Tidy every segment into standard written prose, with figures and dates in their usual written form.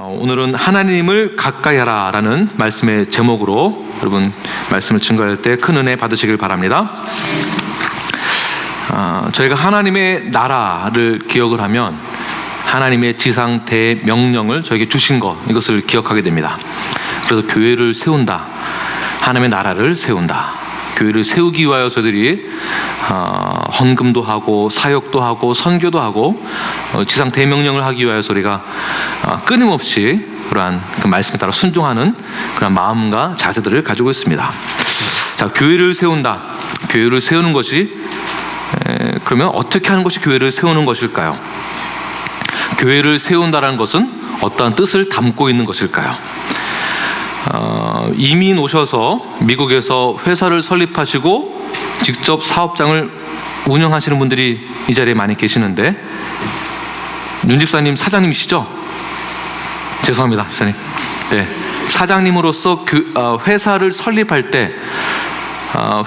오늘은 하나님을 가까이 하라 라는 말씀의 제목으로 여러분 말씀을 증거할 때 큰 은혜 받으시길 바랍니다. 저희가 하나님의 나라를 기억을 하면 하나님의 지상 대명령을 저에게 주신 것, 이것을 기억하게 됩니다. 그래서 교회를 세운다, 하나님의 나라를 세운다, 교회를 세우기 위하여 저희들이 헌금도 하고 사역도 하고 선교도 하고 지상 대명령을 하기 위하여 우리가 끊임없이 그러한 그 말씀에 따라 순종하는 그런 마음과 자세들을 가지고 있습니다. 자, 교회를 세운다. 교회를 세우는 것이 그러면 어떻게 하는 것이 교회를 세우는 것일까요? 교회를 세운다라는 것은 어떠한 뜻을 담고 있는 것일까요? 이민 오셔서 미국에서 회사를 설립하시고 직접 사업장을 운영하시는 분들이 이 자리에 많이 계시는데, 윤 집사님 사장님이시죠? 죄송합니다, 집사님. 네, 사장님으로서 회사를 설립할 때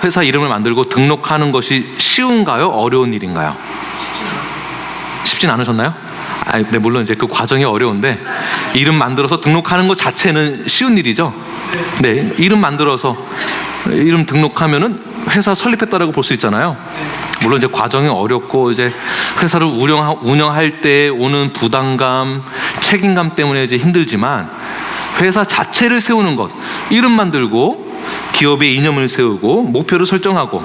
회사 이름을 만들고 등록하는 것이 쉬운가요? 어려운 일인가요? 쉽진 않으셨나요? 네, 물론 이제 그 과정이 어려운데 이름 만들어서 등록하는 것 자체는 쉬운 일이죠. 네, 이름 만들어서 이름 등록하면은 회사 설립했다라고 볼 수 있잖아요. 물론 이제 과정이 어렵고 이제 회사를 운영할 때 오는 부담감, 책임감 때문에 이제 힘들지만 회사 자체를 세우는 것, 이름 만들고 기업의 이념을 세우고 목표를 설정하고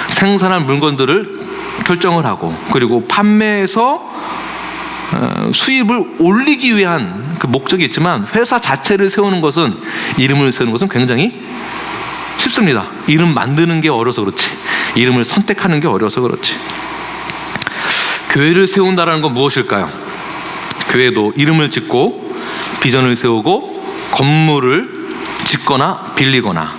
생산할 물건들을 결정을 하고 그리고 판매해서 수입을 올리기 위한 그 목적이 있지만 회사 자체를 세우는 것은, 이름을 세우는 것은 굉장히 쉽습니다. 이름 만드는 게 어려서 그렇지, 이름을 선택하는 게 어려서 그렇지. 교회를 세운다라는 건 무엇일까요? 교회도 이름을 짓고 비전을 세우고 건물을 짓거나 빌리거나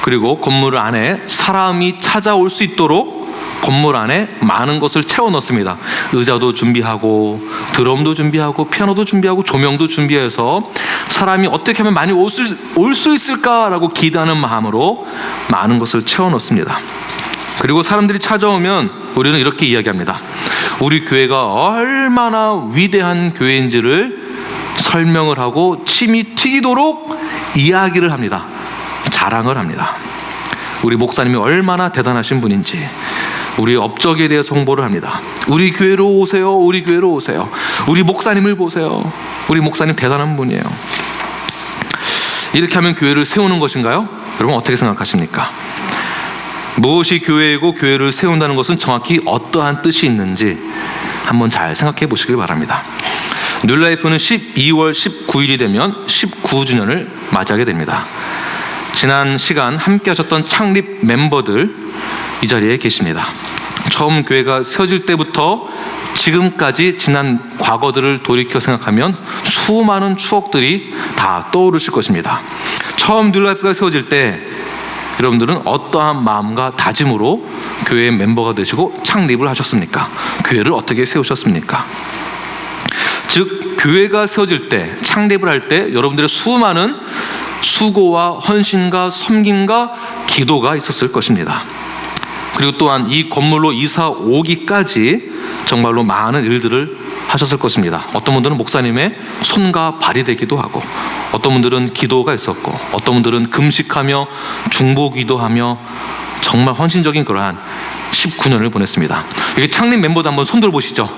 그리고 건물 안에 사람이 찾아올 수 있도록 건물 안에 많은 것을 채워 넣습니다. 의자도 준비하고 드럼도 준비하고 피아노도 준비하고 조명도 준비해서 사람이 어떻게 하면 많이 올 수 있을까라고 기대하는 마음으로 많은 것을 채워 넣습니다. 그리고 사람들이 찾아오면 우리는 이렇게 이야기합니다. 우리 교회가 얼마나 위대한 교회인지를 설명을 하고 침이 튀기도록 이야기를 합니다. 자랑을 합니다. 우리 목사님이 얼마나 대단하신 분인지, 우리 업적에 대해서 홍보를 합니다. 우리 교회로 오세요. 우리 교회로 오세요. 우리 목사님을 보세요. 우리 목사님 대단한 분이에요. 이렇게 하면 교회를 세우는 것인가요? 여러분 어떻게 생각하십니까? 무엇이 교회이고 교회를 세운다는 것은 정확히 어떠한 뜻이 있는지 한번 잘 생각해 보시길 바랍니다. 뉴라이프는 12월 19일이 되면 19주년을 맞이하게 됩니다. 지난 시간 함께 하셨던 창립 멤버들 이 자리에 계십니다. 처음 교회가 세워질 때부터 지금까지 지난 과거들을 돌이켜 생각하면 수많은 추억들이 다 떠오르실 것입니다. 처음 뉴라이프가 세워질 때 여러분들은 어떠한 마음과 다짐으로 교회의 멤버가 되시고 창립을 하셨습니까? 교회를 어떻게 세우셨습니까? 즉 교회가 세워질 때, 창립을 할 때 여러분들의 수많은 수고와 헌신과 섬김과 기도가 있었을 것입니다. 그리고 또한 이 건물로 이사 오기까지 정말로 많은 일들을 하셨을 것입니다. 어떤 분들은 목사님의 손과 발이 되기도 하고, 어떤 분들은 기도가 있었고, 어떤 분들은 금식하며 중보기도하며 정말 헌신적인 그러한 19년을 보냈습니다. 여기 창립 멤버도 한번 손 들어보시죠.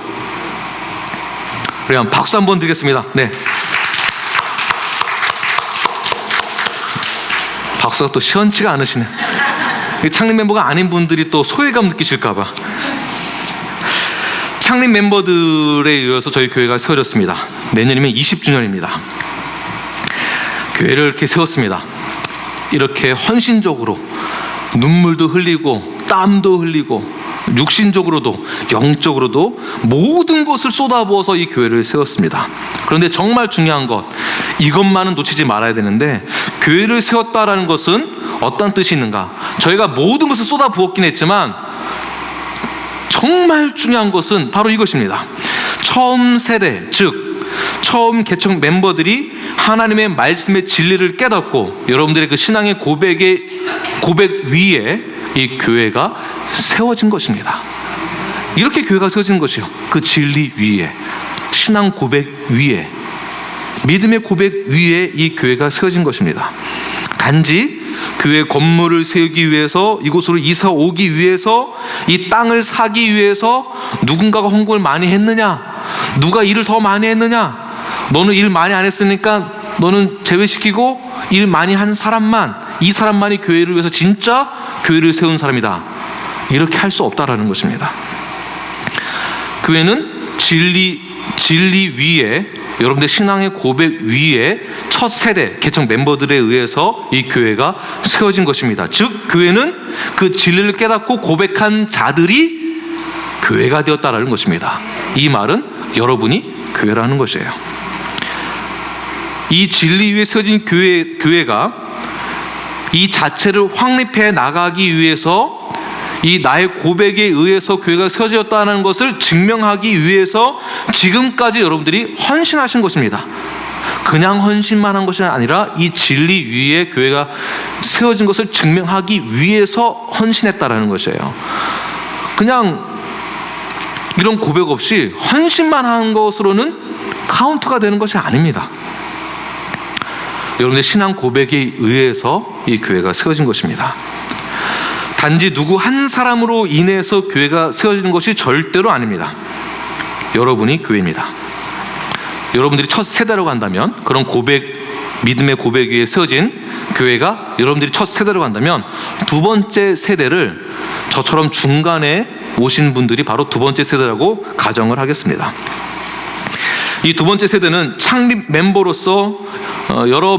우리 한번 박수 한번 드리겠습니다. 네. 박수가 또 시원치가 않으시네. 창립 멤버가 아닌 분들이 또 소외감 느끼실까봐. 창립 멤버들에 의해서 저희 교회가 세워졌습니다. 내년이면 20주년입니다. 교회를 이렇게 세웠습니다. 이렇게 헌신적으로 눈물도 흘리고 땀도 흘리고 육신적으로도 영적으로도 모든 것을 쏟아부어서 이 교회를 세웠습니다. 그런데 정말 중요한 것, 이것만은 놓치지 말아야 되는데, 교회를 세웠다라는 것은 어떤 뜻이 있는가? 저희가 모든 것을 쏟아부었긴 했지만 정말 중요한 것은 바로 이것입니다. 처음 세대, 즉 처음 개척 멤버들이 하나님의 말씀의 진리를 깨닫고 여러분들의 그 신앙의 고백 위에 이 교회가 세워진 것입니다. 이렇게 교회가 세워진 것이요, 그 진리 위에, 신앙 고백 위에 믿음의 고백 위에 이 교회가 세워진 것입니다. 단지 교회 건물을 세우기 위해서, 이곳으로 이사 오기 위해서, 이 땅을 사기 위해서 누군가가 헌금을 많이 했느냐, 누가 일을 더 많이 했느냐, 너는 일 많이 안 했으니까 너는 제외시키고 일 많이 한 사람만, 이 사람만이 교회를 위해서 진짜 교회를 세운 사람이다, 이렇게 할 수 없다라는 것입니다. 교회는 진리 위에, 여러분들 신앙의 고백 위에 첫 세대 개척 멤버들에 의해서 이 교회가 세워진 것입니다. 즉 교회는 그 진리를 깨닫고 고백한 자들이 교회가 되었다라는 것입니다. 이 말은 여러분이 교회라는 것이에요. 이 진리 위에 세워진 교회가 이 자체를 확립해 나가기 위해서, 이 나의 고백에 의해서 교회가 세워졌다는 것을 증명하기 위해서 지금까지 여러분들이 헌신하신 것입니다. 그냥 헌신만 한 것이 아니라 이 진리 위에 교회가 세워진 것을 증명하기 위해서 헌신했다라는 것이에요. 그냥 이런 고백 없이 헌신만 한 것으로는 카운트가 되는 것이 아닙니다. 여러분의 신앙 고백에 의해서 이 교회가 세워진 것입니다. 단지 누구 한 사람으로 인해서 교회가 세워지는 것이 절대로 아닙니다. 여러분이 교회입니다. 여러분들이 첫 세대라고 한다면, 그런 고백, 믿음의 고백 위에 세워진 교회가 여러분들이 첫 세대라고 한다면, 두 번째 세대를 저처럼 중간에 오신 분들이 바로 두 번째 세대라고 가정을 하겠습니다. 이 두 번째 세대는 창립 멤버로서 여러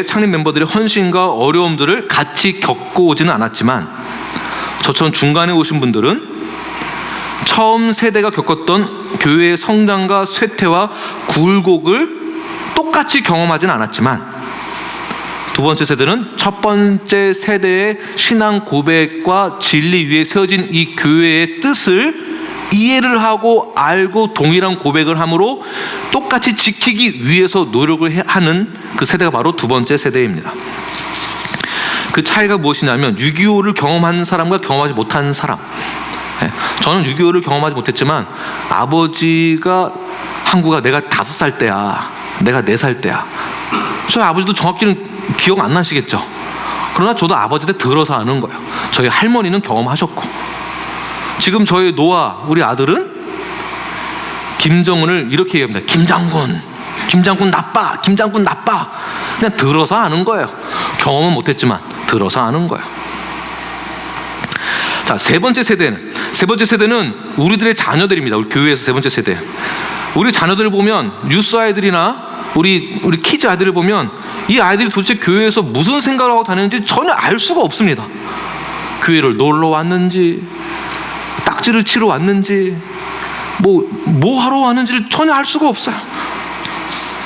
창립 멤버들의 헌신과 어려움들을 같이 겪고 오지는 않았지만, 저처럼 중간에 오신 분들은 처음 세대가 겪었던 교회의 성장과 쇠퇴와 굴곡을 똑같이 경험하지는 않았지만, 두 번째 세대는 첫 번째 세대의 신앙 고백과 진리 위에 세워진 이 교회의 뜻을 이해를 하고 알고 동일한 고백을 함으로 똑같이 지키기 위해서 노력을 하는 그 세대가 바로 두 번째 세대입니다. 그 차이가 무엇이냐면 6.25를 경험한 사람과 경험하지 못한 사람. 저는 6.25를 경험하지 못했지만 아버지가 한국아 내가 5살 때야, 내가 4살 때야. 저희 아버지도 정확히는 기억 안 나시겠죠. 그러나 저도 아버지 때 들어서 아는 거예요. 저희 할머니는 경험하셨고, 지금 저희 노아 우리 아들은 김정은을 이렇게 얘기합니다. 김장군 나빠, 김장군 나빠. 그냥 들어서 아는 거예요. 경험은 못했지만 들어서 아는 거예요. 자, 세 번째 세대는 우리들의 자녀들입니다. 우리 교회에서 세 번째 세대. 우리 자녀들을 보면, 뉴스 아이들이나 우리 키즈 아이들을 보면 이 아이들이 도대체 교회에서 무슨 생각을 하고 다니는지 전혀 알 수가 없습니다. 교회를 놀러 왔는지, 딱지를 치러 왔는지, 뭐 하러 왔는지를 전혀 알 수가 없어요.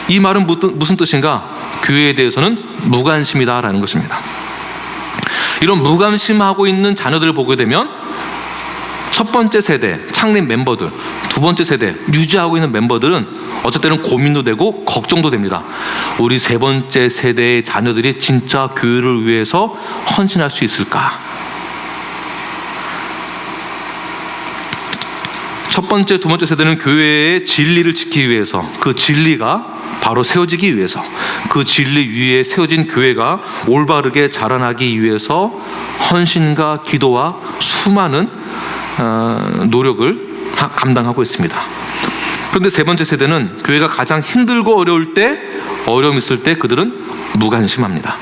이 말은 무슨 뜻인가? 교회에 대해서는 무관심이다라는 것입니다. 이런 무관심하고 있는 자녀들을 보게 되면 첫 번째 세대 창립 멤버들, 두 번째 세대 유지하고 있는 멤버들은 어쩔 때는 고민도 되고 걱정도 됩니다. 우리 세 번째 세대의 자녀들이 진짜 교회를 위해서 헌신할 수 있을까? 첫 번째, 두 번째 세대는 교회의 진리를 지키기 위해서, 그 진리가 바로 세워지기 위해서, 그 진리 위에 세워진 교회가 올바르게 자라나기 위해서 헌신과 기도와 수많은 노력을 감당하고 있습니다. 그런데 세 번째 세대는 교회가 가장 힘들고 어려움 있을 때 그들은 무관심합니다.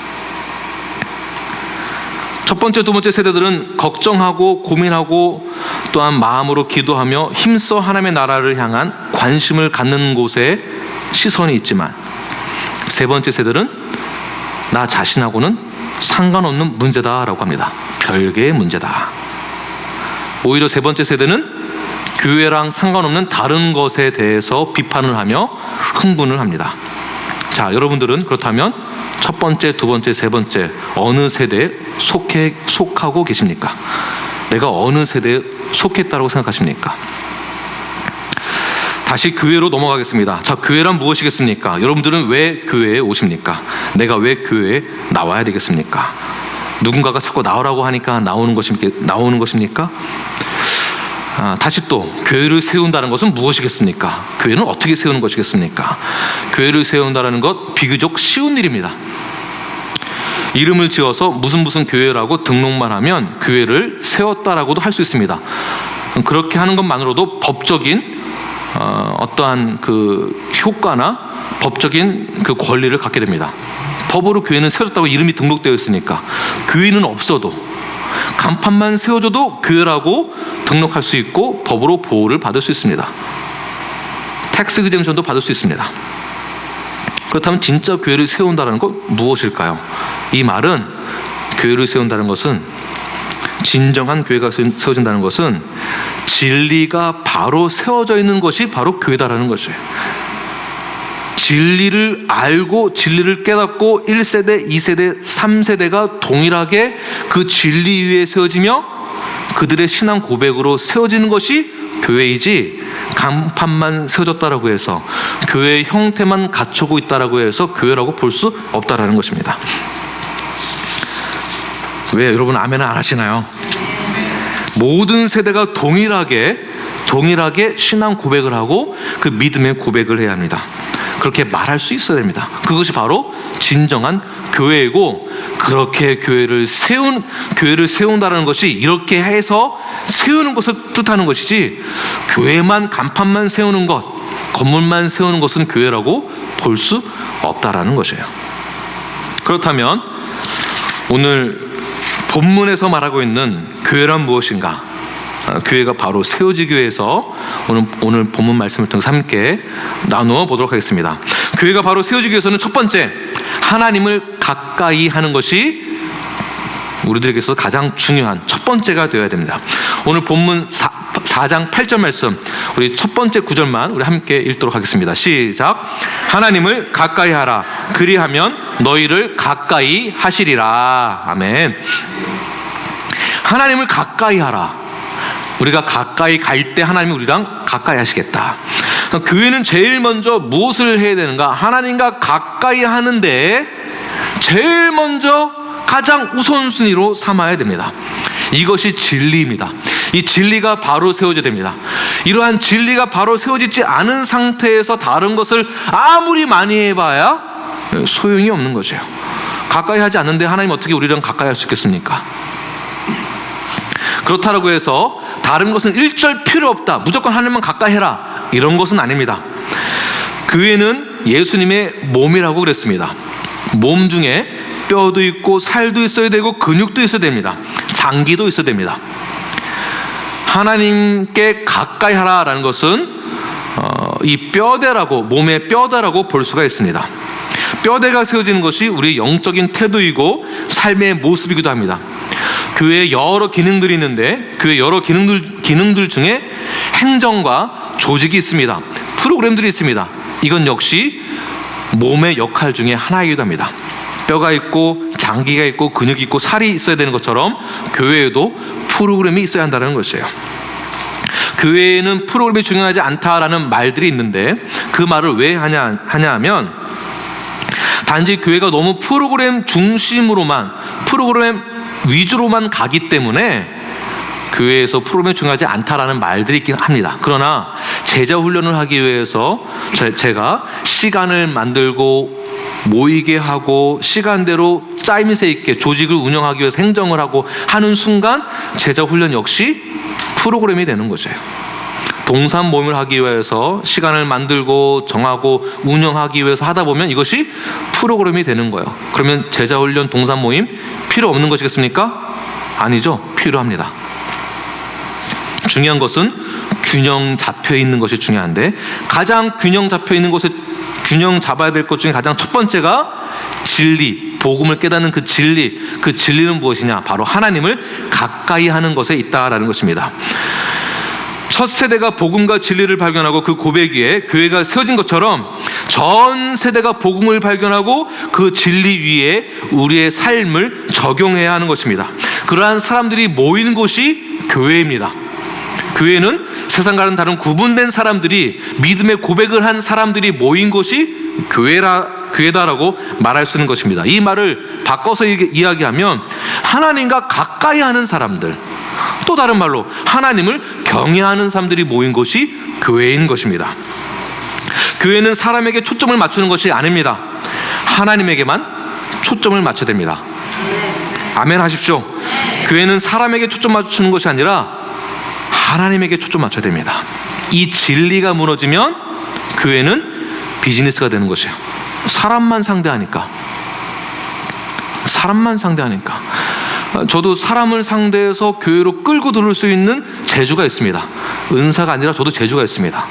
첫 번째, 두 번째 세대들은 걱정하고 고민하고 또한 마음으로 기도하며 힘써 하나님의 나라를 향한 관심을 갖는 곳에 시선이 있지만, 세 번째 세대는 나 자신하고는 상관없는 문제다라고 합니다. 별개의 문제다. 오히려 세 번째 세대는 교회랑 상관없는 다른 것에 대해서 비판을 하며 흥분을 합니다. 자, 여러분들은 그렇다면 첫 번째, 두 번째, 세 번째 어느 세대에 속하고 계십니까? 내가 어느 세대에 속했다고 생각하십니까? 다시 교회로 넘어가겠습니다. 자, 교회란 무엇이겠습니까? 여러분들은 왜 교회에 오십니까? 내가 왜 교회에 나와야 되겠습니까? 누군가가 자꾸 나오라고 하니까 나오는 것입니까? 다시 또 교회를 세운다는 것은 무엇이겠습니까? 교회는 어떻게 세우는 것이겠습니까? 교회를 세운다는 것 비교적 쉬운 일입니다. 이름을 지어서 무슨 교회라고 등록만 하면 교회를 세웠다라고도 할 수 있습니다. 그렇게 하는 것만으로도 법적인 어떠한 그 효과나 법적인 그 권리를 갖게 됩니다. 법으로 교회는 세워졌다고 이름이 등록되어 있으니까 교회는 없어도 간판만 세워줘도 교회라고 등록할 수 있고 법으로 보호를 받을 수 있습니다. 텍스 exemption도 받을 수 있습니다. 그렇다면 진짜 교회를 세운다는 건 무엇일까요? 이 말은 교회를 세운다는 것은, 진정한 교회가 세워진다는 것은 진리가 바로 세워져 있는 것이 바로 교회다라는 것이에요. 진리를 알고 진리를 깨닫고 1세대, 2세대, 3세대가 동일하게 그 진리 위에 세워지며 그들의 신앙 고백으로 세워지는 것이 교회이지, 간판만 세워졌다라고 해서 교회의 형태만 갖추고 있다라고 해서 교회라고 볼 수 없다라는 것입니다. 왜 여러분 아멘을 안 하시나요? 모든 세대가 동일하게 신앙 고백을 하고 그 믿음의 고백을 해야 합니다. 그렇게 말할 수 있어야 됩니다. 그것이 바로 진정한 교회이고, 그렇게 교회를 세운다는 것이 이렇게 해서 세우는 것을 뜻하는 것이지, 교회만 간판만 세우는 것, 건물만 세우는 것은 교회라고 볼 수 없다라는 것이에요. 그렇다면 오늘 본문에서 말하고 있는 교회란 무엇인가? 교회가 바로 세워지기 위해서 오늘 본문 말씀을 통해서 함께 나누어 보도록 하겠습니다. 교회가 바로 세워지기 위해서는 첫 번째, 하나님을 가까이 하는 것이 우리들에게 있어서 가장 중요한 첫 번째가 되어야 됩니다. 오늘 본문 4장 8절 말씀, 우리 첫 번째 구절만 우리 함께 읽도록 하겠습니다. 시작. 하나님을 가까이 하라. 그리하면 너희를 가까이 하시리라. 아멘. 하나님을 가까이 하라. 우리가 가까이 갈 때 하나님이 우리랑 가까이 하시겠다. 교회는 제일 먼저 무엇을 해야 되는가? 하나님과 가까이 하는데 제일 먼저 가장 우선순위로 삼아야 됩니다. 이것이 진리입니다. 이 진리가 바로 세워져야 됩니다. 이러한 진리가 바로 세워지지 않은 상태에서 다른 것을 아무리 많이 해봐야 소용이 없는 것이에요. 가까이 하지 않는데 하나님 어떻게 우리랑 가까이 할 수 있겠습니까? 그렇다고 해서 다른 것은 일절 필요 없다, 무조건 하나님만 가까이 해라, 이런 것은 아닙니다. 교회는 예수님의 몸이라고 그랬습니다. 몸 중에 뼈도 있고 살도 있어야 되고 근육도 있어야 됩니다. 장기도 있어야 됩니다. 하나님께 가까이 하라라는 것은 이 뼈대라고, 몸의 뼈다라고 볼 수가 있습니다. 뼈대가 세워지는 것이 우리의 영적인 태도이고 삶의 모습이기도 합니다. 교회에 여러 기능들이 있는데 교회 여러 기능들 중에 행정과 조직이 있습니다. 프로그램들이 있습니다. 이건 역시 몸의 역할 중에 하나이기도 합니다. 뼈가 있고 장기가 있고 근육이 있고 살이 있어야 되는 것처럼 교회에도 프로그램이 있어야 한다는 것이에요. 교회에는 프로그램이 중요하지 않다라는 말들이 있는데 그 말을 왜 하냐 하면, 단지 교회가 너무 프로그램 중심으로만, 프로그램 위주로만 가기 때문에 교회에서 프로그램이 중요하지 않다라는 말들이 있긴 합니다. 그러나 제자 훈련을 하기 위해서 제가 시간을 만들고 모이게 하고 시간대로 짜임새 있게 조직을 운영하기 위해서 행정을 하고 하는 순간 제자 훈련 역시 프로그램이 되는 거죠. 동산 모임을 하기 위해서 시간을 만들고 정하고 운영하기 위해서 하다 보면 이것이 프로그램이 되는 거예요. 그러면 제자 훈련, 동산 모임 필요 없는 것이겠습니까? 아니죠. 필요합니다. 중요한 것은 균형 잡혀 있는 것이 중요한데, 가장 균형 잡혀 있는 것에 균형 잡아야 될 것 중에 가장 첫 번째가 진리, 복음을 깨닫는 그 진리. 그 진리는 무엇이냐? 바로 하나님을 가까이 하는 것에 있다라는 것입니다. 첫 세대가 복음과 진리를 발견하고 그 고백 위에 교회가 세워진 것처럼 전 세대가 복음을 발견하고 그 진리 위에 우리의 삶을 적용해야 하는 것입니다. 그러한 사람들이 모이는 곳이 교회입니다. 교회는 세상과는 다른 구분된 사람들이, 믿음의 고백을 한 사람들이 모인 곳이 교회다라고 말할 수 있는 것입니다. 이 말을 바꿔서 이야기하면 하나님과 가까이 하는 사람들, 또 또 다른 말로 하나님을 경외하는 사람들이 모인 것이 교회인 것입니다. 교회는 사람에게 초점을 맞추는 것이 아닙니다. 하나님에게만 초점을 맞춰야 됩니다. 아멘 하십시오. 교회는 사람에게 초점 맞추는 것이 아니라 하나님에게 초점 맞춰야 됩니다. 이 진리가 무너지면 교회는 비즈니스가 되는 것이에요. 사람만 상대하니까. 저도 사람을 상대해서 교회로 끌고 들어올 수 있는 재주가 있습니다. 은사가 아니라 저도 재주가 있습니다.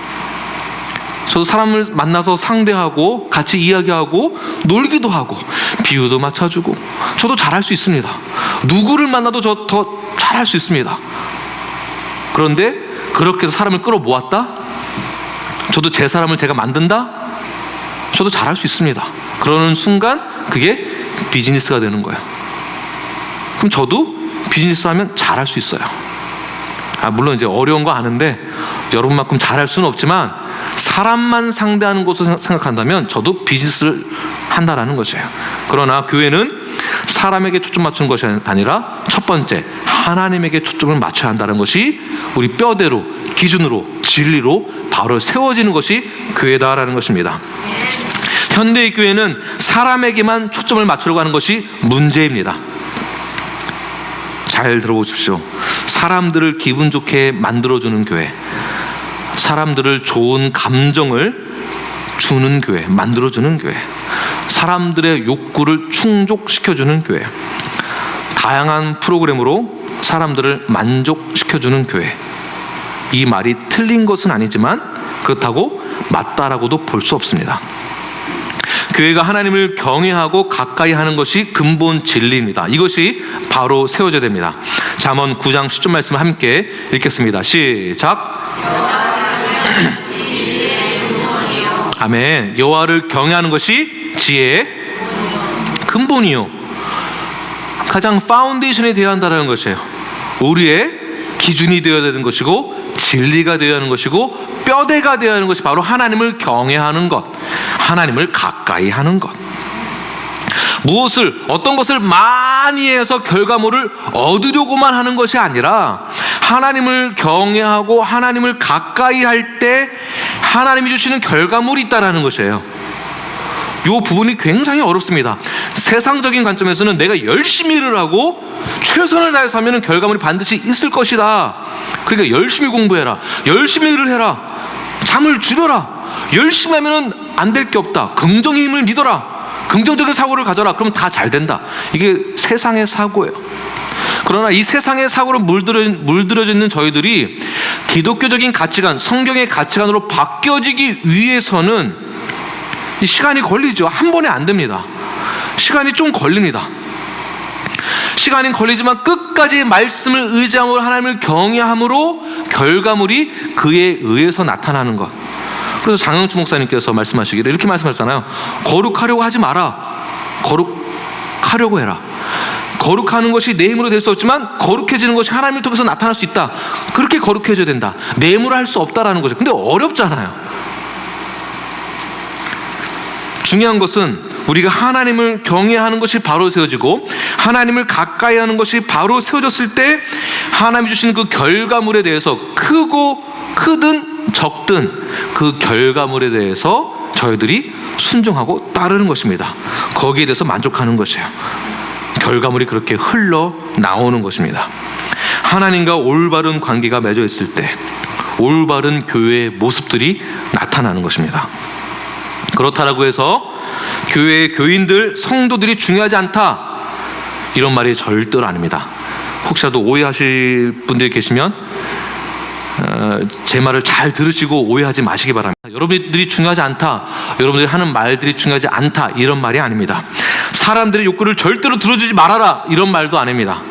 저도 사람을 만나서 상대하고 같이 이야기하고 놀기도 하고 비유도 맞춰주고 저도 잘할 수 있습니다. 누구를 만나도 저 더 잘할 수 있습니다. 그런데 그렇게 해서 사람을 끌어모았다? 저도 제 사람을 제가 만든다? 저도 잘할 수 있습니다. 그러는 순간 그게 비즈니스가 되는 거예요. 그럼 저도 비즈니스 하면 잘할 수 있어요. 물론 이제 어려운 거 아는데 여러분만큼 잘할 수는 없지만 사람만 상대하는 것을 생각한다면 저도 비즈니스를 한다라는 것이에요. 그러나 교회는 사람에게 초점 맞추는 것이 아니라 첫 번째 하나님에게 초점을 맞춰야 한다는 것이 우리 뼈대로 기준으로 진리로 바로 세워지는 것이 교회다라는 것입니다. 현대의 교회는 사람에게만 초점을 맞추려고 하는 것이 문제입니다. 잘 들어보십시오. 사람들을 기분 좋게 만들어주는 교회, 사람들을 좋은 감정을 주는 교회, 만들어주는 교회, 사람들의 욕구를 충족시켜주는 교회, 다양한 프로그램으로 사람들을 만족시켜주는 교회. 이 말이 틀린 것은 아니지만 그렇다고 맞다라고도 볼 수 없습니다. 교회가 하나님을 경외하고 가까이 하는 것이 근본 진리입니다. 이것이 바로 세워져야 됩니다. 잠언 9장 10절 말씀을 함께 읽겠습니다. 시작. 아멘. 여호와를 경외하는 것이 지혜의 근본이요. 가장 파운데이션이 되어야 한다는 것이에요. 우리의 기준이 되어야 되는 것이고 진리가 되어야 하는 것이고 뼈대가 되어야 하는 것이 바로 하나님을 경외하는 것, 하나님을 가까이 하는 것. 어떤 것을 많이 해서 결과물을 얻으려고만 하는 것이 아니라 하나님을 경외하고 하나님을 가까이 할 때 하나님이 주시는 결과물이 있다는 것이에요. 이 부분이 굉장히 어렵습니다. 세상적인 관점에서는 내가 열심히 일을 하고 최선을 다해서 하면 결과물이 반드시 있을 것이다. 그러니까 열심히 공부해라, 열심히 일을 해라, 잠을 줄여라, 열심히 하면 안 될 게 없다, 긍정의 힘을 믿어라, 긍정적인 사고를 가져라, 그러면 다 잘 된다. 이게 세상의 사고예요. 그러나 이 세상의 사고로 물들여져 있는 저희들이 기독교적인 가치관, 성경의 가치관으로 바뀌어지기 위해서는 이 시간이 걸리죠. 한 번에 안 됩니다. 시간이 좀 걸립니다. 시간이 걸리지만 끝까지 말씀을 의지함으로 하나님을 경외함으로 결과물이 그에 의해서 나타나는 것. 그래서 장영춘 목사님께서 말씀하시기를 이렇게 말씀하셨잖아요. 거룩하려고 하지 마라. 거룩하려고 해라. 거룩하는 것이 내 힘으로 될 수 없지만 거룩해지는 것이 하나님을 통해서 나타날 수 있다. 그렇게 거룩해져야 된다. 내 힘으로 할 수 없다라는 거죠. 근데 어렵잖아요. 중요한 것은 우리가 하나님을 경외하는 것이 바로 세워지고 하나님을 가까이 하는 것이 바로 세워졌을 때 하나님이 주시는 그 결과물에 대해서 크든 적든 그 결과물에 대해서 저희들이 순종하고 따르는 것입니다. 거기에 대해서 만족하는 것이에요. 결과물이 그렇게 흘러나오는 것입니다. 하나님과 올바른 관계가 맺어 있을 때 올바른 교회의 모습들이 나타나는 것입니다. 그렇다라고 해서 교회의 교인들, 성도들이 중요하지 않다, 이런 말이 절대로 아닙니다. 혹시라도 오해하실 분들이 계시면 제 말을 잘 들으시고 오해하지 마시기 바랍니다. 여러분들이 중요하지 않다, 여러분들이 하는 말들이 중요하지 않다, 이런 말이 아닙니다. 사람들의 욕구를 절대로 들어주지 말아라, 이런 말도 아닙니다.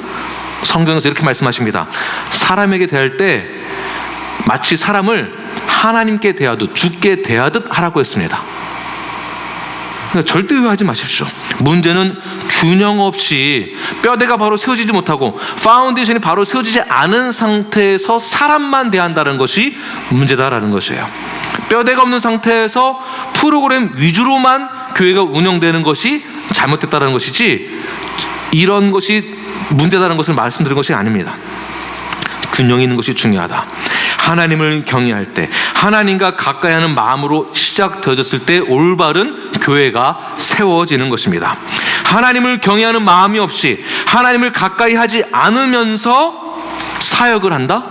성경에서 이렇게 말씀하십니다. 사람에게 대할 때 마치 사람을 하나님께 대하듯, 주께 대하듯 하라고 했습니다. 그러니까 절대 오해하지 마십시오. 문제는 균형 없이 뼈대가 바로 세워지지 못하고 파운데이션이 바로 세워지지 않은 상태에서 사람만 대한다는 것이 문제다라는 것이에요. 뼈대가 없는 상태에서 프로그램 위주로만 교회가 운영되는 것이 잘못됐다는 것이지 이런 것이 문제다는 것을 말씀드린 것이 아닙니다. 균형이 있는 것이 중요하다. 하나님을 경외할 때, 하나님과 가까이 하는 마음으로 시작되어졌을 때 올바른 교회가 세워지는 것입니다. 하나님을 경외하는 마음이 없이 하나님을 가까이 하지 않으면서 사역을 한다?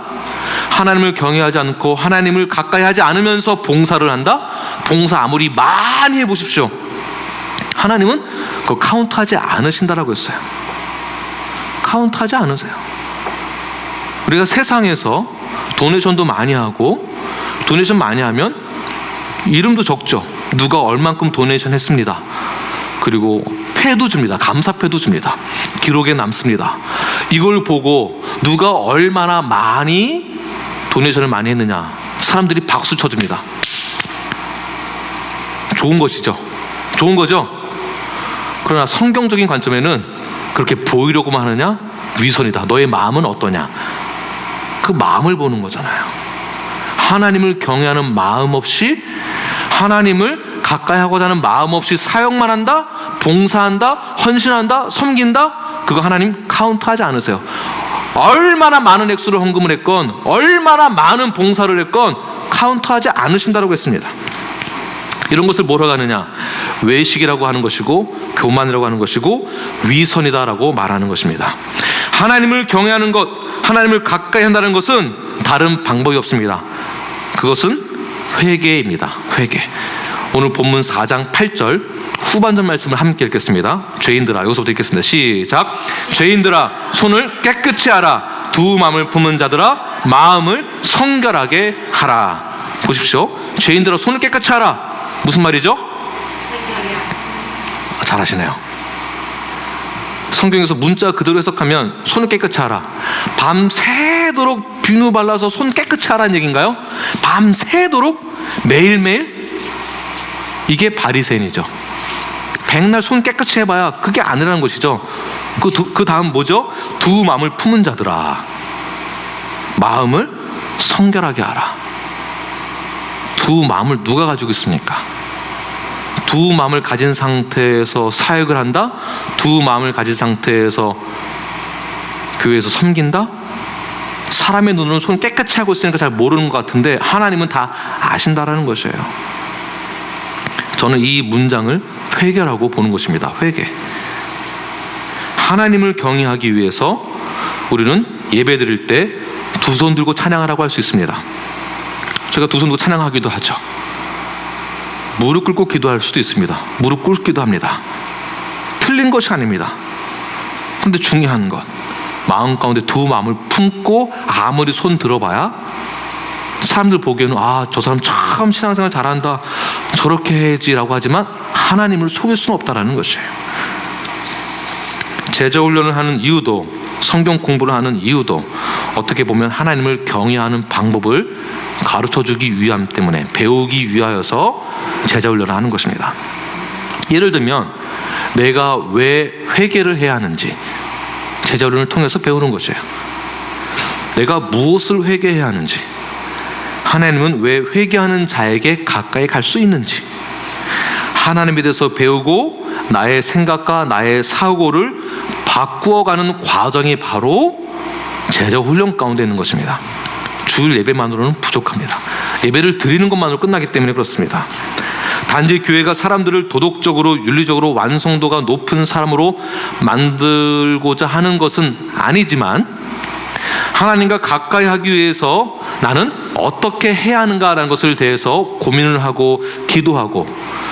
하나님을 경외하지 않고 하나님을 가까이 하지 않으면서 봉사를 한다? 봉사 아무리 많이 해보십시오. 하나님은 그거 카운트하지 않으신다라고 했어요. 카운트하지 않으세요. 우리가 세상에서 도네이션도 많이 하고, 도네이션 많이 하면 이름도 적죠. 누가 얼만큼 도네이션 했습니다. 그리고 패도 줍니다. 감사패도 줍니다. 기록에 남습니다. 이걸 보고 누가 얼마나 많이 도네이션을 많이 했느냐, 사람들이 박수 쳐줍니다. 좋은 것이죠. 좋은 거죠. 그러나 성경적인 관점에는 그렇게 보이려고만 하느냐? 위선이다. 너의 마음은 어떠냐? 그 마음을 보는 거잖아요. 하나님을 경외하는 마음 없이, 하나님을 가까이 하고자 하는 마음 없이 사역만 한다, 봉사한다, 헌신한다, 섬긴다, 그거 하나님 카운트하지 않으세요. 얼마나 많은 액수를 헌금을 했건, 얼마나 많은 봉사를 했건 카운트하지 않으신다고 했습니다. 이런 것을 뭐라고 하느냐? 외식이라고 하는 것이고, 교만이라고 하는 것이고, 위선이다라고 말하는 것입니다. 하나님을 경외하는 것, 하나님을 가까이 한다는 것은 다른 방법이 없습니다. 그것은 회개입니다. 회개. 오늘 본문 4장 8절 후반전 말씀을 함께 읽겠습니다. 죄인들아, 여기서부터 읽겠습니다. 시작. 죄인들아, 손을 깨끗이 하라. 두 마음을 품은 자들아, 마음을 성결하게 하라. 보십시오. 죄인들아, 손을 깨끗이 하라. 무슨 말이죠? 잘하시네요. 성경에서 문자 그대로 해석하면 손을 깨끗이 하라. 밤새도록 비누 발라서 손 깨끗이 하라는 얘기인가요? 밤새도록 매일매일? 이게 바리새인이죠. 백날 손 깨끗이 해봐야 그게 아니라는 것이죠. 그 다음 뭐죠? 두 마음을 품은 자들아, 마음을 성결하게 하라. 두 마음을 누가 가지고 있습니까? 두 마음을 가진 상태에서 사역을 한다? 두 마음을 가진 상태에서 교회에서 섬긴다? 사람의 눈으로는 손 깨끗이 하고 있으니까 잘 모르는 것 같은데 하나님은 다 아신다라는 것이에요. 저는 이 문장을 회개라고 보는 것입니다. 회개. 하나님을 경외하기 위해서 우리는 예배 드릴 때 두 손 들고 찬양하라고 할 수 있습니다. 제가 두 손 들고 찬양하기도 하죠. 무릎 꿇고 기도할 수도 있습니다. 무릎 꿇기도 합니다. 틀린 것이 아닙니다. 그런데 중요한 것, 마음 가운데 두 마음을 품고 아무리 손 들어봐야 사람들 보기에는 저 사람 참 신앙생활 잘한다, 저렇게 해야지라고 하지만 하나님을 속일 수는 없다라는 것이에요. 제자훈련을 하는 이유도, 성경 공부를 하는 이유도 어떻게 보면 하나님을 경외하는 방법을 가르쳐주기 위함 때문에, 배우기 위하여서 제자훈련을 하는 것입니다. 예를 들면 내가 왜 회개를 해야 하는지 제자훈련을 통해서 배우는 것이에요. 내가 무엇을 회개해야 하는지, 하나님은 왜 회개하는 자에게 가까이 갈 수 있는지, 하나님에 대해서 배우고 나의 생각과 나의 사고를 바꾸어가는 과정이 바로 제자훈련 가운데 있는 것입니다. 주일 예배만으로는 부족합니다. 예배를 드리는 것만으로 끝나기 때문에 그렇습니다. 단지 교회가 사람들을 도덕적으로, 윤리적으로 완성도가 높은 사람으로 만들고자 하는 것은 아니지만, 하나님과 가까이 하기 위해서 나는 어떻게 해야 하는가라는 것을 대해서 고민을 하고 기도하고,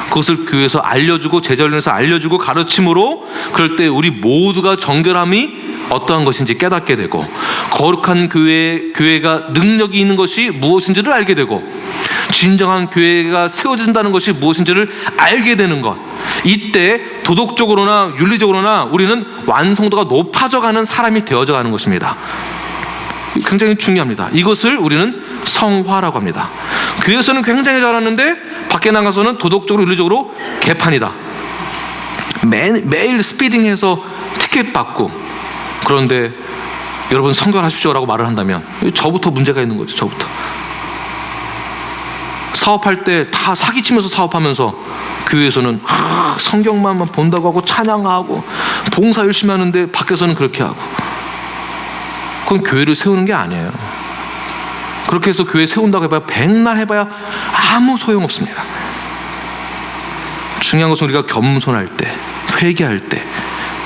그것을 교회에서 알려주고 제자훈련에서 알려주고 가르침으로, 그럴 때 우리 모두가 정결함이 어떠한 것인지 깨닫게 되고, 거룩한 교회가 능력이 있는 것이 무엇인지를 알게 되고, 진정한 교회가 세워진다는 것이 무엇인지를 알게 되는 것, 이때 도덕적으로나 윤리적으로나 우리는 완성도가 높아져가는 사람이 되어져가는 것입니다. 굉장히 중요합니다. 이것을 우리는 성화라고 합니다. 교회에서는 굉장히 잘하는데 밖에 나가서는 도덕적으로 윤리적으로 개판이다. 매일 스피딩해서 티켓 받고, 그런데 여러분 성결하십시오라고 말을 한다면 저부터 문제가 있는 거죠. 저부터. 사업할 때 다 사기치면서 사업하면서 교회에서는 성경만 본다고 하고 찬양하고 봉사 열심히 하는데 밖에서는 그렇게 하고, 그건 교회를 세우는 게 아니에요. 그렇게 해서 교회 세운다고 해봐야 백날 해봐야 아무 소용없습니다. 중요한 것은 우리가 겸손할 때, 회개할 때,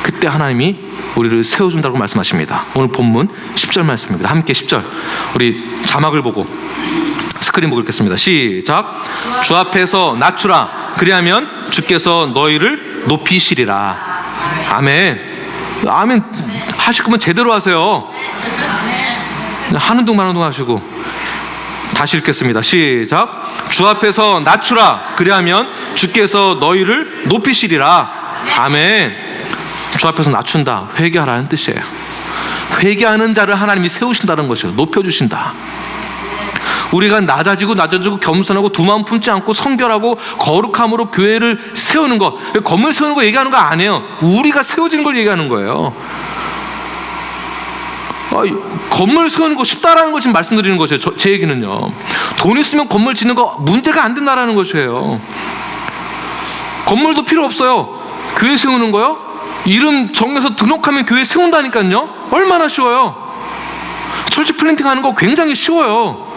그때 하나님이 우리를 세워준다고 말씀하십니다. 오늘 본문 10절 말씀입니다. 함께 10절 우리 자막을 보고 스크린 보고 읽겠습니다. 시작. 주 앞에서 낮추라. 그리하면 주께서 너희를 높이시리라. 아멘. 아멘 하실 거면 제대로 하세요. 하는 둥 마는 둥 하시고. 다시 읽겠습니다. 시작. 주 앞에서 낮추라. 그리하면 주께서 너희를 높이시리라. 아멘. 주 앞에서 낮춘다, 회개하라는 뜻이에요. 회개하는 자를 하나님이 세우신다는 것이에요. 높여주신다. 우리가 낮아지고 겸손하고 두 마음 품지 않고 성결하고 거룩함으로 교회를 세우는 것, 건물 세우는 거 얘기하는 거 아니에요. 우리가 세워지는 걸 얘기하는 거예요. 건물 세우는 거 쉽다라는 걸 지금 말씀드리는 것이에요. 제 얘기는요, 돈 있으면 건물 짓는 거 문제가 안 된다라는 것이에요. 건물도 필요 없어요. 교회 세우는 거요, 이름 정해서 등록하면 교회 세운다니까요. 얼마나 쉬워요. 철치 플랜팅 하는 거 굉장히 쉬워요.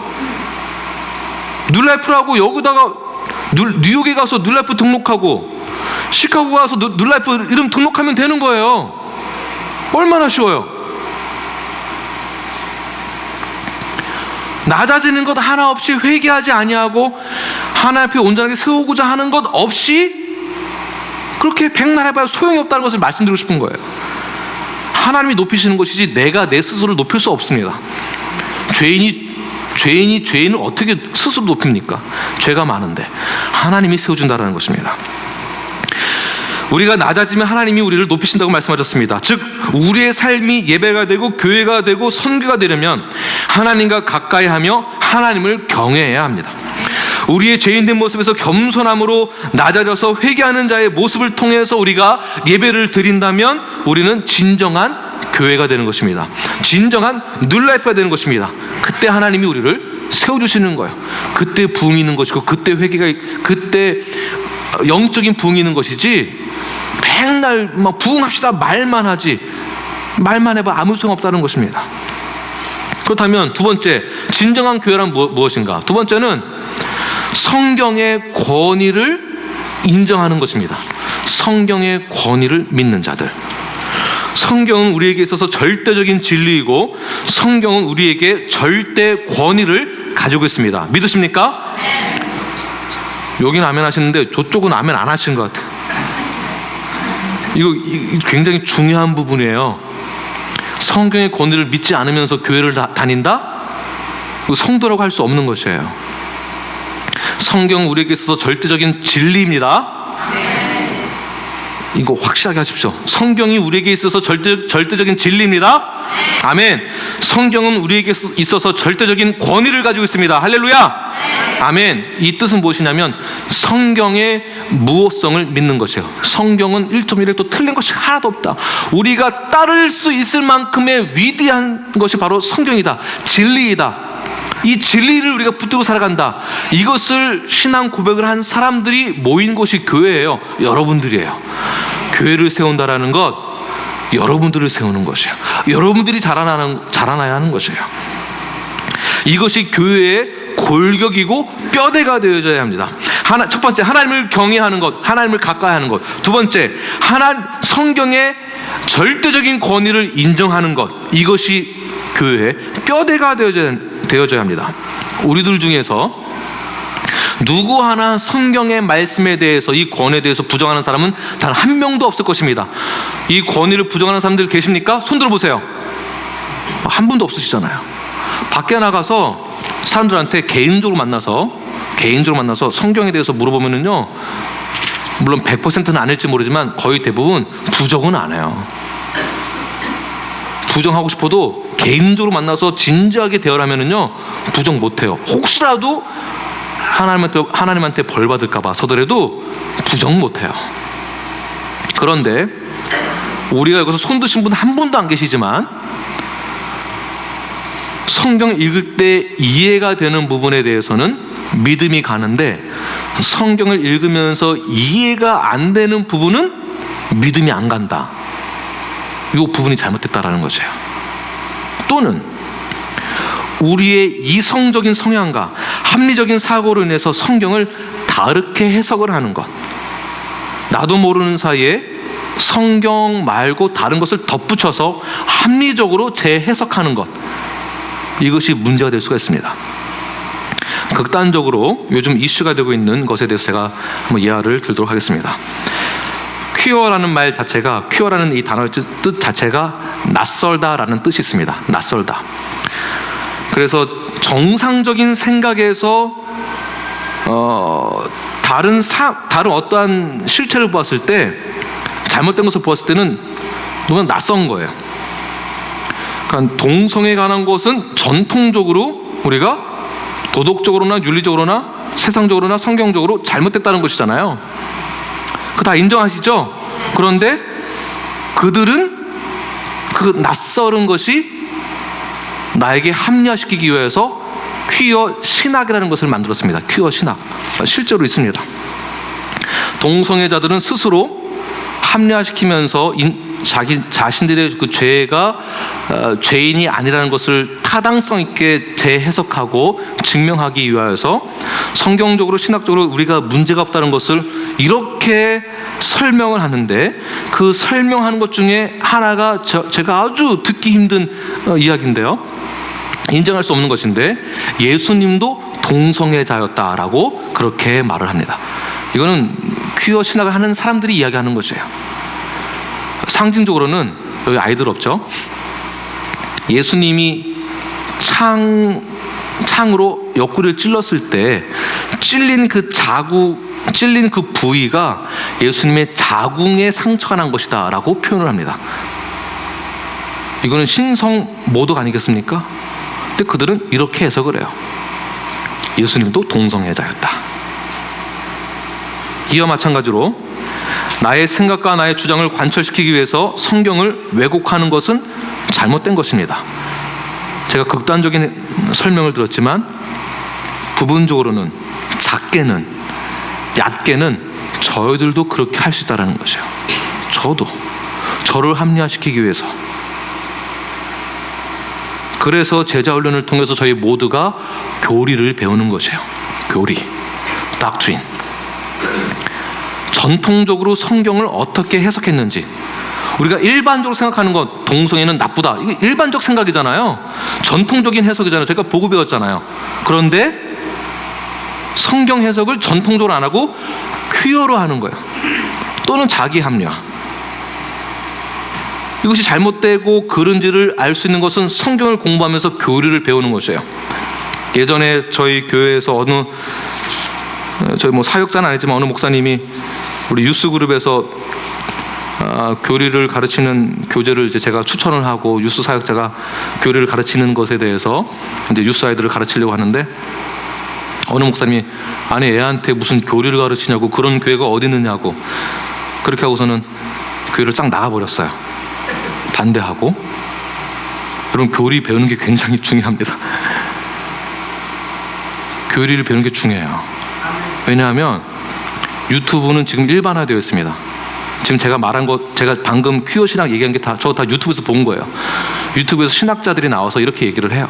뉴라이프라고 여기다가 뉴욕에 가서 뉴라이프 등록하고 시카고 가서 뉴라이프 이름 등록하면 되는 거예요. 얼마나 쉬워요. 낮아지는 것 하나 없이, 회개하지 아니하고 하나님 앞에 온전하게 세우고자 하는 것 없이 그렇게 백날 해봐야 소용이 없다는 것을 말씀드리고 싶은 거예요. 하나님이 높이시는 것이지 내가 내 스스로를 높일 수 없습니다. 죄인을 어떻게 스스로 높입니까? 죄가 많은데 하나님이 세워준다는 것입니다. 우리가 낮아지면 하나님이 우리를 높이신다고 말씀하셨습니다. 즉 우리의 삶이 예배가 되고 교회가 되고 선교가 되려면 하나님과 가까이 하며 하나님을 경외해야 합니다. 우리의 죄인된 모습에서 겸손함으로 낮아져서 회개하는 자의 모습을 통해서 우리가 예배를 드린다면 우리는 진정한 교회가 되는 것입니다. 진정한 뉴라이프가 되는 것입니다. 그때 하나님이 우리를 세워주시는 거예요. 그때 부흥이 있는 것이고, 그때 회개가, 그때 영적인 부흥이 있는 것이지, 맨날 막 부흥합시다 말만 하지, 말만 해봐 아무 소용 없다는 것입니다. 그렇다면 두 번째, 진정한 교회란 무엇인가? 두 번째는 성경의 권위를 인정하는 것입니다. 성경의 권위를 믿는 자들. 성경은 우리에게 있어서 절대적인 진리이고 성경은 우리에게 절대 권위를 가지고 있습니다. 믿으십니까? 네. 여기는 아멘 하시는데 저쪽은 아멘 안 하시는 것 같아요. 이거 굉장히 중요한 부분이에요. 성경의 권위를 믿지 않으면서 교회를 다닌다? 성도라고 할 수 없는 것이에요. 성경은 우리에게 있어서 절대적인 진리입니다. 이거 확실하게 하십시오. 성경이 우리에게 있어서 절대적인 진리입니다. 아멘. 성경은 우리에게 있어서 절대적인 권위를 가지고 있습니다. 할렐루야. 아멘. 이 뜻은 무엇이냐면 성경의 무호성을 믿는 것이에요. 성경은 1.1획도 틀린 것이 하나도 없다. 우리가 따를 수 있을 만큼의 위대한 것이 바로 성경이다. 진리이다. 이 진리를 우리가 붙들고 살아간다. 이것을 신앙 고백을 한 사람들이 모인 곳이 교회예요. 여러분들이에요. 교회를 세운다라는 것, 여러분들을 세우는 것이에요. 여러분들이 자라나야 하는 것이에요. 이것이 교회의 골격이고 뼈대가 되어져야 합니다. 첫 번째, 하나님을 경외하는 것, 하나님을 가까이 하는 것. 두 번째, 성경의 절대적인 권위를 인정하는 것. 이것이 교회의 뼈대가 되어져야 합니다. 우리들 중에서 누구 하나 성경의 말씀에 대해서, 이 권위에 대해서 부정하는 사람은 단 한 명도 없을 것입니다. 이 권위를 부정하는 사람들 계십니까? 손 들어보세요. 한 분도 없으시잖아요. 밖에 나가서 사람들한테 개인적으로 만나서 성경에 대해서 물어보면은요, 물론 100%는 아닐지 모르지만 거의 대부분 부정은 안 해요. 부정하고 싶어도 개인적으로 만나서 진지하게 대화하면은요, 부정 못 해요. 혹시라도 하나님한테 벌 받을까봐 서더라도 부정 못 해요. 그런데 우리가 여기서 손 드신 분 한 분도 안 계시지만 성경을 읽을 때 이해가 되는 부분에 대해서는 믿음이 가는데, 성경을 읽으면서 이해가 안 되는 부분은 믿음이 안 간다. 이 부분이 잘못됐다라는 거죠. 또는 우리의 이성적인 성향과 합리적인 사고로 인해서 성경을 다르게 해석을 하는 것, 나도 모르는 사이에 성경 말고 다른 것을 덧붙여서 합리적으로 재해석하는 것, 이것이 문제가 될 수가 있습니다. 극단적으로 요즘 이슈가 되고 있는 것에 대해서 제가 한번 예화를 들도록 하겠습니다. 퀴어라는 말 자체가, 퀴어라는 이 단어의 뜻 자체가 낯설다라는 뜻이 있습니다. 낯설다. 그래서 정상적인 생각에서 다른 어떠한 실체를 보았을 때, 잘못된 것을 보았을 때는 너무 낯선 거예요. 그러니까 동성애에 관한 것은 전통적으로 우리가 도덕적으로나 윤리적으로나 세상적으로나 성경적으로 잘못됐다는 것이잖아요. 그거 다 인정하시죠? 그런데 그들은 그 낯설은 것이 나에게 합리화시키기 위해서 퀴어 신학이라는 것을 만들었습니다. 퀴어 신학. 실제로 있습니다. 동성애자들은 스스로 합리화시키면서 자신들의 그 죄가 죄인이 아니라는 것을 타당성 있게 재해석하고 증명하기 위하여서 성경적으로 신학적으로 우리가 문제가 없다는 것을 이렇게 설명을 하는데, 그 설명하는 것 중에 하나가 제가 아주 듣기 힘든 이야기인데요, 인정할 수 없는 것인데, 예수님도 동성애자였다라고 그렇게 말을 합니다. 이거는 퀴어 신학을 하는 사람들이 이야기하는 것이에요. 상징적으로는, 여기 아이들 없죠? 예수님이 창으로 옆구리를 찔렀을 때 찔린 그 부위가 예수님의 자궁에 상처가 난 것이다 라고 표현을 합니다. 이거는 신성 모독 아니겠습니까? 근데 그들은 이렇게 해석을 해요. 예수님도 동성애자였다. 이와 마찬가지로 나의 생각과 나의 주장을 관철시키기 위해서 성경을 왜곡하는 것은 잘못된 것입니다. 제가 극단적인 설명을 들었지만 부분적으로는, 작게는, 얕게는 저희들도 그렇게 할 수 있다는 것이에요. 저를 합리화시키기 위해서. 그래서 제자훈련을 통해서 저희 모두가 교리를 배우는 것이에요. 교리, doctrine. 전통적으로 성경을 어떻게 해석했는지, 우리가 일반적으로 생각하는 건 동성애는 나쁘다, 이게 일반적 생각이잖아요. 전통적인 해석이잖아요. 제가 보고 배웠잖아요. 그런데 성경 해석을 전통적으로 안 하고 퀴어로 하는 거예요. 또는 자기 합리화. 이것이 잘못되고 그른지를 알 수 있는 것은 성경을 공부하면서 교리를 배우는 것이에요. 예전에 저희 교회에서 저희 사역자는 아니지만 어느 목사님이 우리 유스 그룹에서 교리를 가르치는 교재를 이제 제가 추천을 하고, 유스 사역자가 교리를 가르치는 것에 대해서 이제 유스 아이들을 가르치려고 하는데, 어느 목사님이 아니 애한테 무슨 교리를 가르치냐고, 그런 교회가 어디 있느냐고, 그렇게 하고서는 교회를 쫙 나가버렸어요. 반대하고. 여러분, 교리 배우는 게 굉장히 중요합니다. 교리를 배우는 게 중요해요. 왜냐하면 유튜브는 지금 일반화되어 있습니다. 지금 제가 말한 것, 제가 방금 퀴어 신학 얘기한 게 다 유튜브에서 본 거예요. 유튜브에서 신학자들이 나와서 이렇게 얘기를 해요.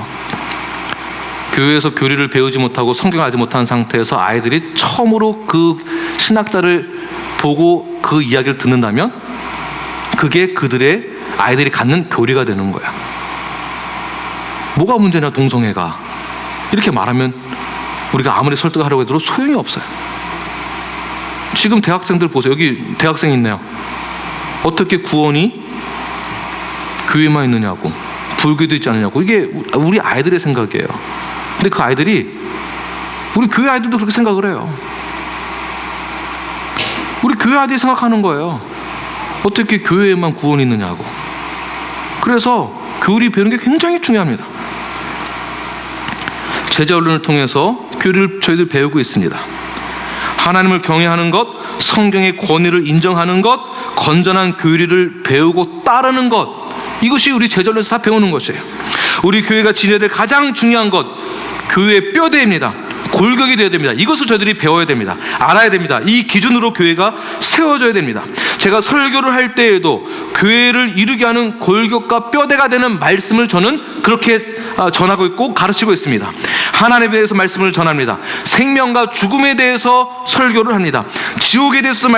교회에서 교리를 배우지 못하고 성경을 알지 못한 상태에서 아이들이 처음으로 그 신학자를 보고 그 이야기를 듣는다면 그게 아이들이 갖는 교리가 되는 거야. 뭐가 문제냐, 동성애가. 이렇게 말하면 우리가 아무리 설득하려고 해도 소용이 없어요. 지금 대학생들 보세요. 여기 대학생 있네요. 어떻게 구원이 교회만 있느냐고, 불교도 있지 않느냐고. 이게 우리 아이들의 생각이에요. 근데 그 아이들이, 우리 교회 아이들도 그렇게 생각을 해요. 우리 교회 아이들이 생각하는 거예요. 어떻게 교회에만 구원이 있느냐고. 그래서 교리 배우는 게 굉장히 중요합니다. 제자훈련을 통해서 교리를 저희들 배우고 있습니다. 하나님을 경외하는 것, 성경의 권위를 인정하는 것, 건전한 교리를 배우고 따르는 것, 이것이 우리 제자훈련에서 다 배우는 것이에요. 우리 교회가 지녀야 될 가장 중요한 것, 교회의 뼈대입니다. 골격이 되어야 됩니다. 이것을 저희들이 배워야 됩니다. 알아야 됩니다. 이 기준으로 교회가 세워져야 됩니다. 제가 설교를 할 때에도 교회를 이루게 하는 골격과 뼈대가 되는 말씀을 저는 그렇게 전하고 있고 가르치고 있습니다. 하나님에 대해서 말씀을 전합니다. 생명과 죽음에 대해서 설교를 합니다. 지옥에 대해서도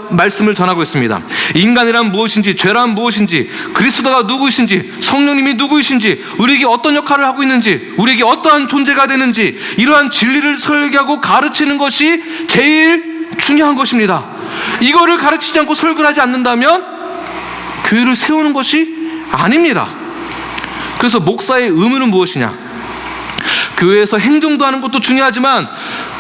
말씀을 전하고 있습니다. 인간이란 무엇인지, 죄란 무엇인지, 그리스도가 누구신지, 성령님이 누구이신지, 우리에게 어떤 역할을 하고 있는지, 우리에게 어떠한 존재가 되는지, 이러한 진리를 설교하고 가르치는 것이 제일 중요한 것입니다. 이거를 가르치지 않고 설교를 하지 않는다면 교회를 세우는 것이 아닙니다. 그래서 목사의 의무는 무엇이냐? 교회에서 행정도 하는 것도 중요하지만,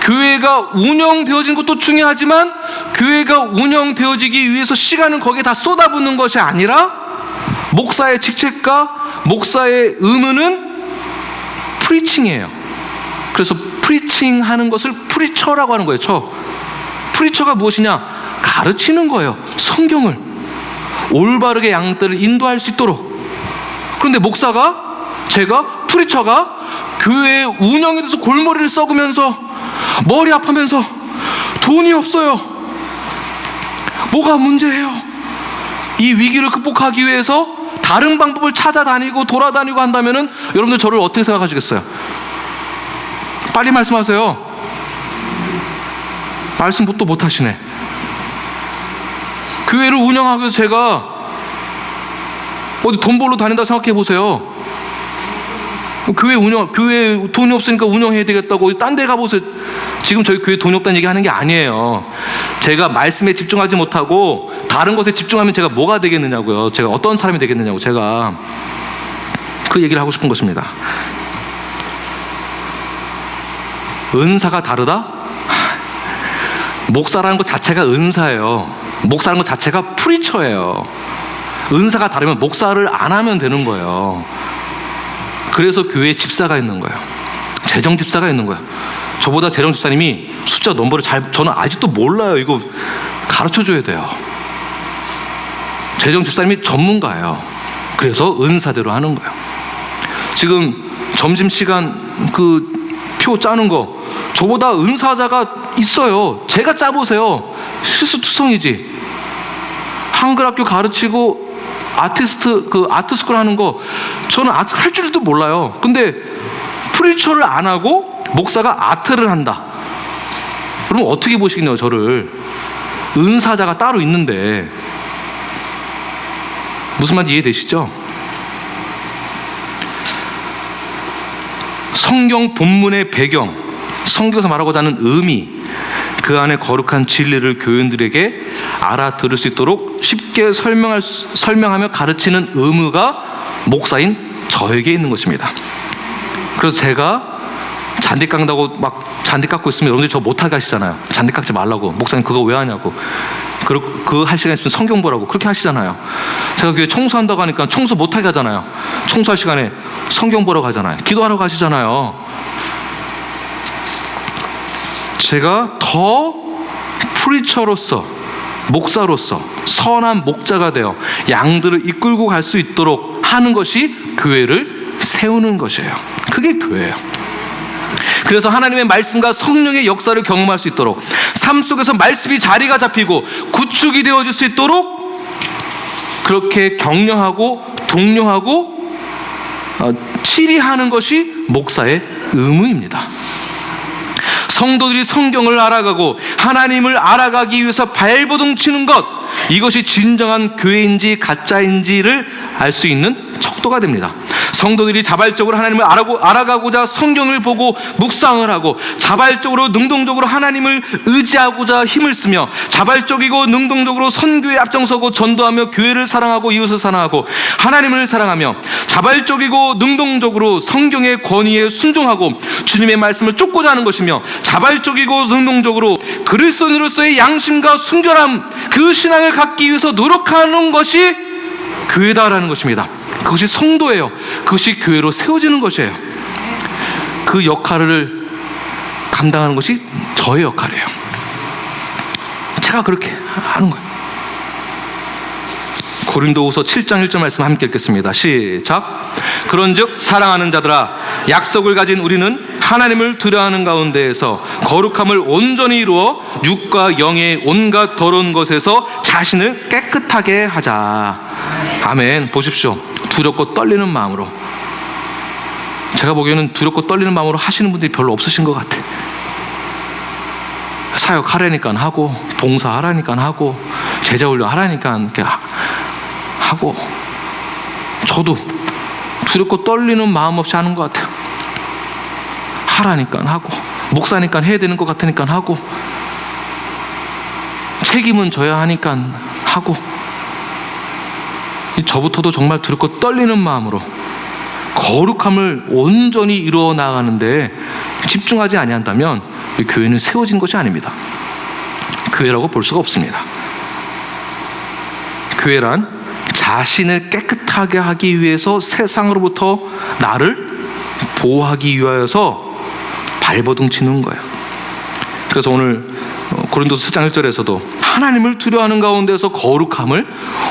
교회가 운영되어진 것도 중요하지만, 교회가 운영되어지기 위해서 시간을 거기에 다 쏟아붓는 것이 아니라, 목사의 직책과 목사의 의무는 프리칭이에요. 그래서 프리칭하는 것을 프리처라고 하는 거예요. 프리처가 무엇이냐? 가르치는 거예요. 성경을 올바르게 양떼를 인도할 수 있도록. 그런데 제가 프리처가 교회의 운영에 대해서 골머리를 썩으면서, 머리 아프면서, 돈이 없어요, 뭐가 문제예요, 이 위기를 극복하기 위해서 다른 방법을 찾아다니고 돌아다니고 한다면은 여러분들 저를 어떻게 생각하시겠어요? 빨리 말씀하세요. 말씀 또 못하시네. 교회를 운영하기 위해서 제가 어디 돈 벌러 다닌다 생각해 보세요. 교회 돈이 없으니까 운영해야 되겠다고 딴 데 가보세요. 지금 저희 교회 돈이 없다는 얘기 하는 게 아니에요. 제가 말씀에 집중하지 못하고 다른 것에 집중하면 제가 뭐가 되겠느냐고요. 제가 어떤 사람이 되겠느냐고, 제가 그 얘기를 하고 싶은 것입니다. 은사가 다르다? 목사라는 것 자체가 은사예요. 목사라는 것 자체가 프리처예요. 은사가 다르면 목사를 안 하면 되는 거예요. 그래서 교회에 집사가 있는 거예요. 재정 집사가 있는 거예요. 저보다 재정 집사님이 숫자 넘버를 저는 아직도 몰라요. 이거 가르쳐줘야 돼요. 재정 집사님이 전문가예요. 그래서 은사대로 하는 거예요. 지금 점심시간 그 표 짜는 거, 저보다 은사자가 있어요. 제가 짜보세요. 실수투성이지. 한글학교 가르치고 아트스쿨 하는 거, 저는 아트 할 줄도 몰라요. 근데 프리처를 안 하고 목사가 아트를 한다. 그럼 어떻게 보시겠냐고, 저를. 은사자가 따로 있는데. 무슨 말인지 이해되시죠? 성경 본문의 배경, 성경에서 말하고자 하는 의미, 그 안에 거룩한 진리를 교인들에게 알아들을 수 있도록 쉽게 설명하며 가르치는 의무가 목사인 저에게 있는 것입니다. 그래서 제가 잔디 깎는다고 막 잔디 깎고 있으면 여러분들이 저 못하게 하시잖아요. 잔디 깎지 말라고. 목사님 그거 왜 하냐고. 그 할 시간 있으면 성경 보라고 그렇게 하시잖아요. 제가 교회 청소한다고 하니까 청소 못하게 하잖아요. 청소할 시간에 성경 보러 가잖아요. 기도하러 가시잖아요. 제가 더 프리처로서, 목사로서 선한 목자가 되어 양들을 이끌고 갈 수 있도록 하는 것이 교회를 세우는 것이에요. 그게 교회예요. 그래서 하나님의 말씀과 성령의 역사를 경험할 수 있도록, 삶 속에서 말씀이 자리가 잡히고 구축이 되어질 수 있도록 그렇게 격려하고 독려하고 치리하는 것이 목사의 의무입니다. 성도들이 성경을 알아가고 하나님을 알아가기 위해서 발버둥 치는 것, 이것이 진정한 교회인지 가짜인지를 알 수 있는 척도가 됩니다. 성도들이 자발적으로 하나님을 알아가고자 성경을 보고 묵상을 하고, 자발적으로 능동적으로 하나님을 의지하고자 힘을 쓰며, 자발적이고 능동적으로 선교에 앞장서고 전도하며 교회를 사랑하고 이웃을 사랑하고 하나님을 사랑하며, 자발적이고 능동적으로 성경의 권위에 순종하고 주님의 말씀을 쫓고자 하는 것이며, 자발적이고 능동적으로 그리스도인으로서의 양심과 순결함, 그 신앙을 갖기 위해서 노력하는 것이 교회다라는 것입니다. 그것이 성도예요. 그것이 교회로 세워지는 것이에요. 그 역할을 감당하는 것이 저의 역할이에요. 제가 그렇게 하는 거예요. 고린도후서 7장 1절 말씀 함께 읽겠습니다. 시작. 그런즉 사랑하는 자들아, 약속을 가진 우리는 하나님을 두려워하는 가운데에서 거룩함을 온전히 이루어 육과 영의 온갖 더러운 것에서 자신을 깨끗하게 하자. 아멘. 보십시오. 두렵고 떨리는 마음으로. 제가 보기에는 두렵고 떨리는 마음으로 하시는 분들이 별로 없으신 것 같아요. 사역하라니까 하고, 봉사하라니까 하고, 제자훈련 하라니까 이렇게 하고, 저도 두렵고 떨리는 마음 없이 하는 것 같아요. 하라니까 하고, 목사니까 해야 되는 것 같으니까 하고, 책임은 져야 하니까 하고, 저부터도 정말 두렵고 떨리는 마음으로 거룩함을 온전히 이루어 나가는데 집중하지 아니한다면 교회는 세워진 것이 아닙니다. 교회라고 볼 수가 없습니다. 교회란 자신을 깨끗하게 하기 위해서 세상으로부터 나를 보호하기 위하여서 발버둥 치는 거예요. 그래서 오늘 고린도서 10장 1절에서도 하나님을 두려워하는 가운데서 거룩함을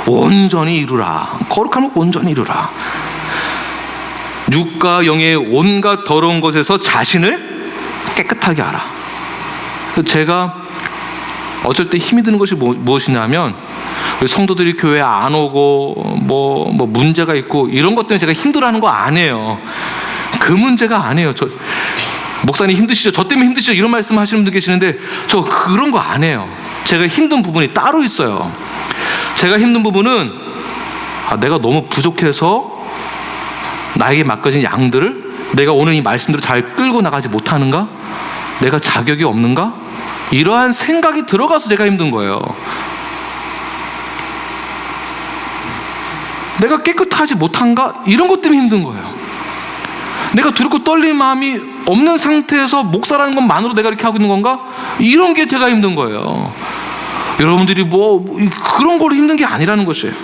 온전히 이루라. 거룩함을 온전히 이루라. 육과 영의 온갖 더러운 것에서 자신을 깨끗하게 하라. 제가 어쩔 때 힘이 드는 것이 무엇이냐면, 성도들이 교회 안 오고 뭐 문제가 있고 이런 것 때문에 제가 힘들어하는 거 아니에요. 그 문제가 아니에요. 목사님 힘드시죠? 저 때문에 힘드시죠? 이런 말씀 하시는 분들 계시는데 저 그런 거 아니에요. 제가 힘든 부분이 따로 있어요. 제가 힘든 부분은 내가 너무 부족해서 나에게 맡겨진 양들을 내가 오늘 이 말씀대로 잘 끌고 나가지 못하는가? 내가 자격이 없는가? 이러한 생각이 들어가서 제가 힘든 거예요. 내가 깨끗하지 못한가? 이런 것 때문에 힘든 거예요. 내가 두렵고 떨리는 마음이 없는 상태에서 목사라는 것만으로 내가 이렇게 하고 있는 건가? 이런 게 제가 힘든 거예요. 여러분들이 그런 걸로 힘든 게 아니라는 것이에요.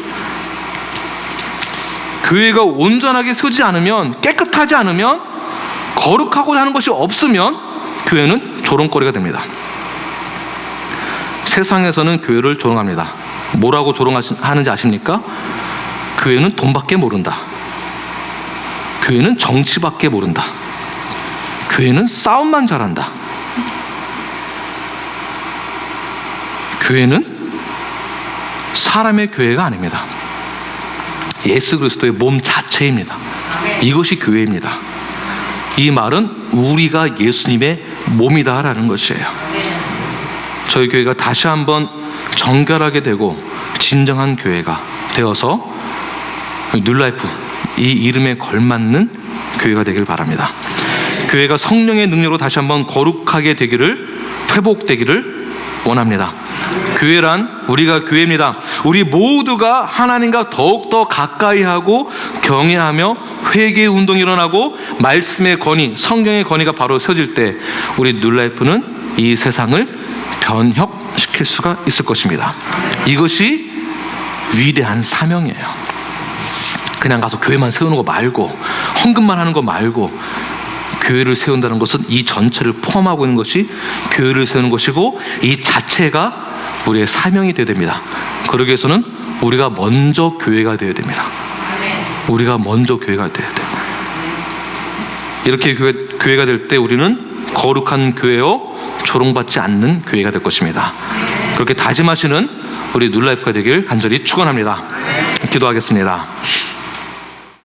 교회가 온전하게 서지 않으면, 깨끗하지 않으면, 거룩하고자 하는 것이 없으면 교회는 조롱거리가 됩니다. 세상에서는 교회를 조롱합니다. 뭐라고 조롱하는지 아십니까? 교회는 돈밖에 모른다. 교회는 정치밖에 모른다. 교회는 싸움만 잘한다. 교회는 사람의 교회가 아닙니다. 예수 그리스도의 몸 자체입니다. 이것이 교회입니다. 이 말은 우리가 예수님의 몸이다라는 것이에요. 저희 교회가 다시 한번 정결하게 되고 진정한 교회가 되어서 뉴라이프, 이 이름에 걸맞는 교회가 되길 바랍니다. 교회가 성령의 능력으로 다시 한번 거룩하게 되기를, 회복되기를 원합니다. 교회란 우리가 교회입니다. 우리 모두가 하나님과 더욱더 가까이 하고 경외하며 회개의 운동이 일어나고 말씀의 권위, 성경의 권위가 바로 서질 때 우리 뉴라이프는 이 세상을 변혁시킬 수가 있을 것입니다. 이것이 위대한 사명이에요. 그냥 가서 교회만 세우는 거 말고, 헌금만 하는 거 말고, 교회를 세운다는 것은 이 전체를 포함하고 있는 것이 교회를 세우는 것이고, 이 자체가 우리의 사명이 되어야 됩니다. 그러기 위해서는 우리가 먼저 교회가 되어야 됩니다. 우리가 먼저 교회가 되어야 돼요. 이렇게 교회가 될 때 우리는 거룩한 교회요, 조롱받지 않는 교회가 될 것입니다. 그렇게 다짐하시는 우리 뉴라이프가 되길 간절히 축원합니다. 기도하겠습니다.